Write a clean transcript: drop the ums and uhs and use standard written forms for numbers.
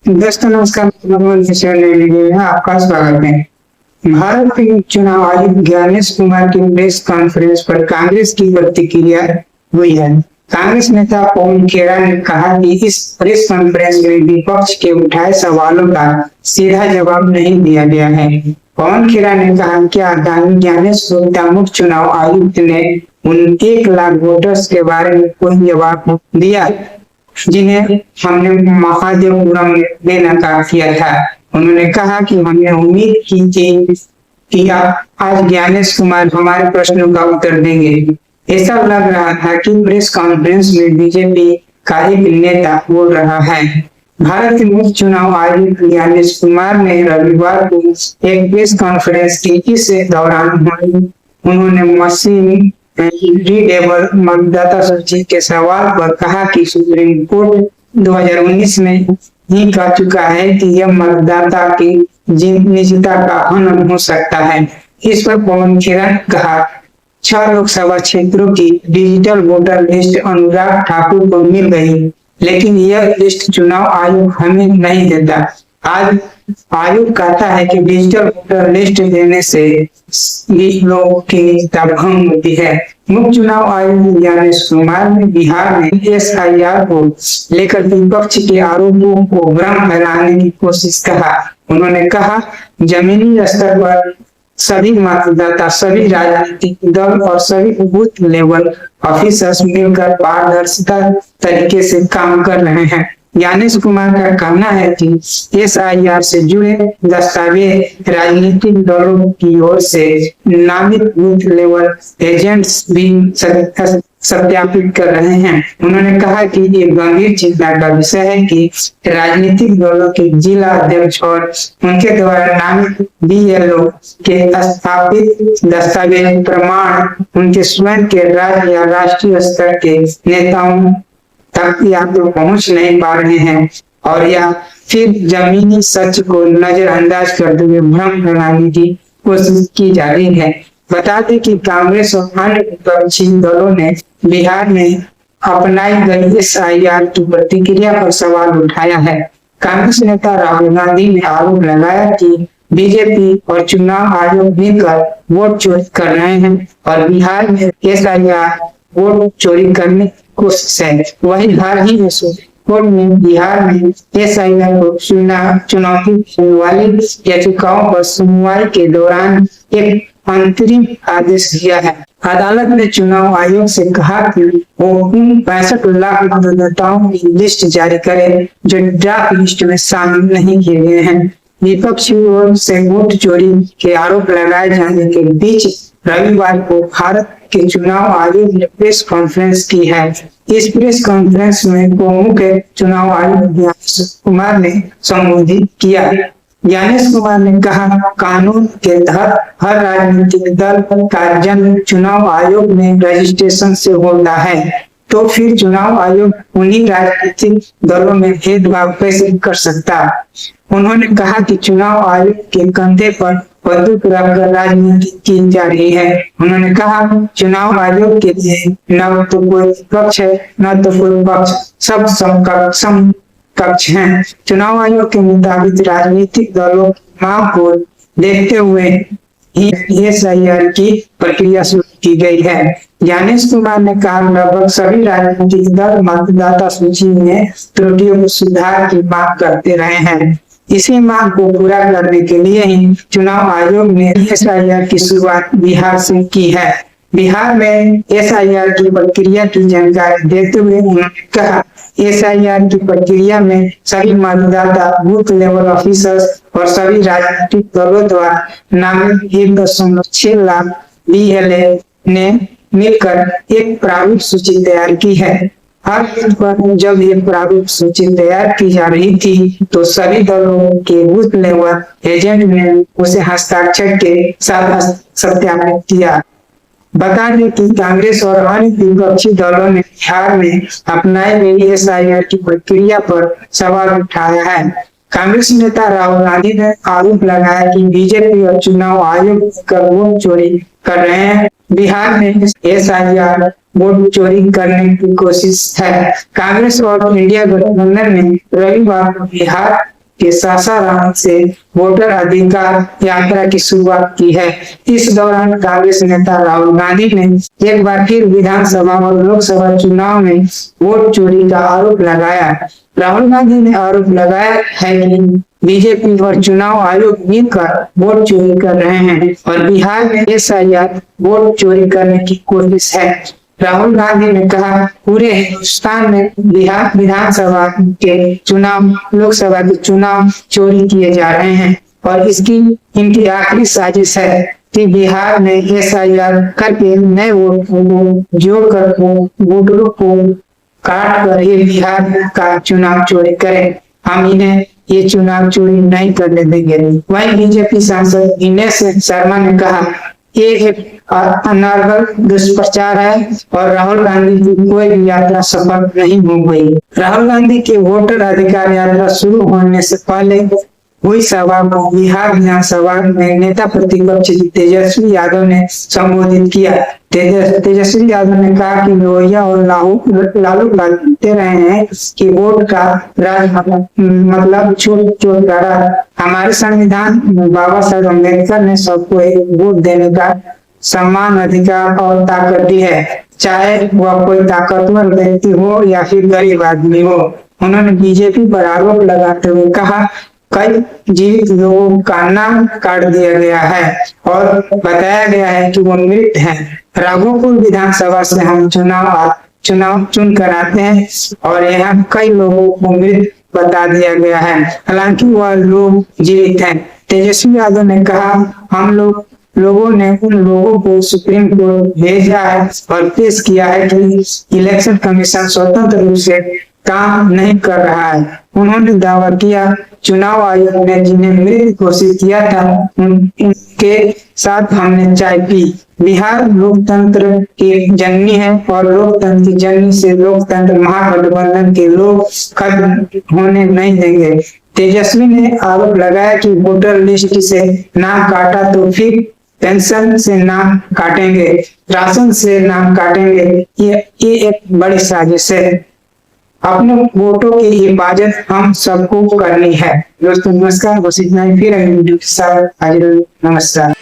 दोस्तों नमस्कार, में आपका स्वागत है। भारत के चुनाव आयुक्त ज्ञानेश कुमार की प्रेस कॉन्फ्रेंस पर कांग्रेस की प्रतिक्रिया हुई है। कांग्रेस नेता पवन खेड़ा ने कहा कि इस प्रेस कॉन्फ्रेंस में विपक्ष के उठाए सवालों का सीधा जवाब नहीं दिया गया है। पवन खेड़ा ने कहा, क्या ज्ञानेश मुक्त चुनाव आयुक्त ने उन 1 लाख वोटर्स के बारे में कोई जवाब दिया जिन्हें हमने महादेवपुरम में नकार किया था। उन्होंने कहा कि हमने उम्मीद की थी कि आज ज्ञानेश कुमार हमारे प्रश्नों का उत्तर देंगे। ऐसा लग रहा था कि प्रेस कॉन्फ्रेंस में बीजेपी का एक नेता बोल रहा है। भारत के मुख्य चुनाव आयुक्त ज्ञानेश कुमार ने रविवार को एक प्रेस कॉन्फ्रेंस की। इस दौरान उन्होंने मशीन रीडेबल मतदाता सूची के सवाल पर कहा कि सुप्रीम कोर्ट 2019 में ही कह चुका है कि यह मतदाता की निजता का हनन हो सकता है। इस पर पवन खेड़ा ने कहा, 6 लोकसभा क्षेत्रों की digital voter list Anurag Thakur को मिल गई, लेकिन यह लिस्ट चुनाव आयोग हमें नहीं देता। आज आयोग कहता है कि डिजिटल वोटर लिस्ट देने से लोगों की निजता भंग होती है। मुख्य चुनाव आयुक्त ज्ञानेश कुमार ने बिहार में SIR को लेकर विपक्ष के आरोपों को भ्रम फैलाने की कोशिश कहा। उन्होंने कहा, जमीनी स्तर पर सभी मतदाता, सभी राजनीतिक दल और सभी बूथ लेवल ऑफिसर्स मिलकर पारदर्शिता तरीके से काम कर रहे हैं। ज्ञानेश कुमार का कहना है कि SIR से जुड़े दस्तावेज राजनीतिक दलों की ओर से नामित बूथ लेवल एजेंट्स भी सत्यापित कर रहे हैं। उन्होंने कहा कि ये गंभीर चिंता का विषय है कि राजनीतिक दलों के जिला अध्यक्ष और उनके द्वारा नामित BLO के स्थापित दस्तावेज प्रमाण उनके स्वयं के राज्य या राष्ट्रीय स्तर के नेताओं तक या तो पहुंच नहीं पा रहे हैं और या फिर जमीनी सच को नजरअंदाज करते हुए भ्रम फैलाने की कोशिश की जा रही है। बता दें कि कांग्रेस और अन्य विपक्षी दलों ने बिहार में अपनाई गई SIR की प्रतिक्रिया पर सवाल उठाया है। कांग्रेस नेता राहुल गांधी ने आरोप लगाया कि बीजेपी और चुनाव आयोग मिलकर वोट चोरी कर रहे हैं और बिहार में SIR वोट चोरी करने की कोशिश है। वही हाल ही में कोर्ट में बिहार में SIR को चुनौती देने वाली याचिकाओं पर सुनवाई के दौरान एक अंतरिम आदेश दिया है। अदालत ने चुनाव आयोग से कहा कि वो 65 लाख मतदाताओं की लिस्ट जारी करे जो ड्राफ्ट लिस्ट में शामिल नहीं किए गए हैं। विपक्षी ओर से वोट चोरी के आरोप लगाए जाने के बीच रविवार को भारत के चुनाव आयोग ने प्रेस कॉन्फ्रेंस की है। इस प्रेस कॉन्फ्रेंस में मुख्य चुनाव आयुक्त ज्ञानेश कुमार ने संबोधित किया। ज्ञानेश कुमार ने कहा, कानून के तहत हर राजनीतिक दल का जन्म चुनाव आयोग में रजिस्ट्रेशन से होता है, तो फिर चुनाव आयोग उन्हीं राजनीतिक दलों में भेदभाव कैसे कर सकता। उन्होंने कहा कि चुनाव आयोग के कंधे पर बंदूक रखकर राजनीति की जा रही है। उन्होंने कहा, चुनाव आयोग के लिए न तो कोई पक्ष है न तो कोई पक्ष, सब समकक्ष हैं। चुनाव आयोग के मुताबिक राजनीतिक दलों की मांग को देखते हुए ही SIR की प्रक्रिया शुरू की गई है। ज्ञानेश कुमार ने कहा, लगभग सभी राजनीतिक दल मतदाता सूची में त्रुटियों को सुधार की मांग करते रहे हैं। इसी मांग को पूरा करने के लिए ही चुनाव आयोग ने SIR की शुरुआत बिहार से की है। बिहार में SIR की प्रक्रिया की जानकारी देते हुए उन्होंने कहा, SIR की प्रक्रिया में सभी मतदाता, बूथ लेवल ऑफिसर्स और सभी राजनीतिक दलों द्वारा नामित 1.6 लाख BLA ने मिलकर एक प्रारूप सूची तैयार की है। हर बूथ पर जब ये प्रारूप सूची तैयार की जा रही थी तो सभी दलों के बूथ लेवल एजेंट ने उसे हस्ताक्षर के साथ सत्यापित किया। बता दें कि कांग्रेस और अन्य विपक्षी दलों ने बिहार में अपनाई गई SIR की प्रक्रिया पर सवाल उठाया है। कांग्रेस नेता राहुल गांधी ने आरोप लगाया कि बीजेपी और चुनाव आयोग का वोट चोरी कर रहे हैं। बिहार में SIR वोट चोरी करने की कोशिश है। कांग्रेस और इंडिया गठबंधन ने रविवार को बिहार के सासाराम से वोटर अधिकार यात्रा की शुरुआत की है। इस दौरान कांग्रेस नेता राहुल गांधी ने एक बार फिर विधानसभा और लोकसभा चुनाव में वोट चोरी का आरोप लगाया। राहुल गांधी ने आरोप लगाया है कि बीजेपी और चुनाव आयोग मिलकर वोट चोरी कर रहे हैं और बिहार में SIR वोट चोरी करने की कोशिश है। राहुल गांधी ने कहा, पूरे हिंदुस्तान में बिहार विधानसभा के चुनाव, लोकसभा के चुनाव चोरी किए जा रहे हैं और इनकी आखिरी साजिश है कि बिहार में SIR करके नए वोट को जोड़कर वोटरों को काट कर ये बिहार का चुनाव चोरी करें। हम इन्हें ये चुनाव चोरी नहीं करने देंगे। वहीं बीजेपी सांसद दिनेश शर्मा ने कहा, ये एक अनर्गल दुष्प्रचार है और राहुल गांधी की कोई भी यात्रा सफल नहीं हो गई। राहुल गांधी के वोटर अधिकार यात्रा शुरू होने से पहले हुई सभा को बिहार विधानसभा में नेता प्रतिपक्ष तेजस्वी यादव ने संबोधित किया। तेजस्वी यादव ने कहा कि लोहिया और लालू कहते रहे हैं कि वोट का राज मतलब छोट छोट का राज। हमारे संविधान बाबा साहब अम्बेडकर ने सबको एक वोट देने का सम्मान, अधिकार और ताकत दी है, चाहे वह कोई ताकतवर व्यक्ति हो या फिर गरीब आदमी हो। उन्होंने बीजेपी पर आरोप लगाते हुए कहा, कई जीवित लोगों का नाम काट दिया गया है और बताया गया है कि वो मृत हैं। राघोपुर विधानसभा से हम चुनाव चुन कर आते हैं और यहाँ कई लोगों को मृत बता दिया गया है, हालांकि वह लोग जीवित हैं। तेजस्वी यादव ने कहा, हम लोगों ने उन लोगों को सुप्रीम कोर्ट भेजा है और पेश किया है कि इलेक्शन कमीशन स्वतंत्र रूप से काम नहीं कर रहा है। उन्होंने दावा किया, चुनाव आयोग ने जिन्हें मृत घोषित किया था उनके साथ हमने चाय पी। बिहार लोकतंत्र की जननी है और लोकतंत्र की जननी से लोकतंत्र महागठबंधन के लोग खत्म होने नहीं देंगे। तेजस्वी ने आरोप लगाया कि वोटर लिस्ट से नाम काटा तो फिर पेंशन से नाम काटेंगे, राशन से नाम काटेंगे। ये एक बड़ी साजिश है। अपने वोटों की हिफाजत हम सबको करनी है। दोस्तों नमस्कार, बस इतना ही, फिर अगली वीडियो के साथ हाजिर। नमस्कार।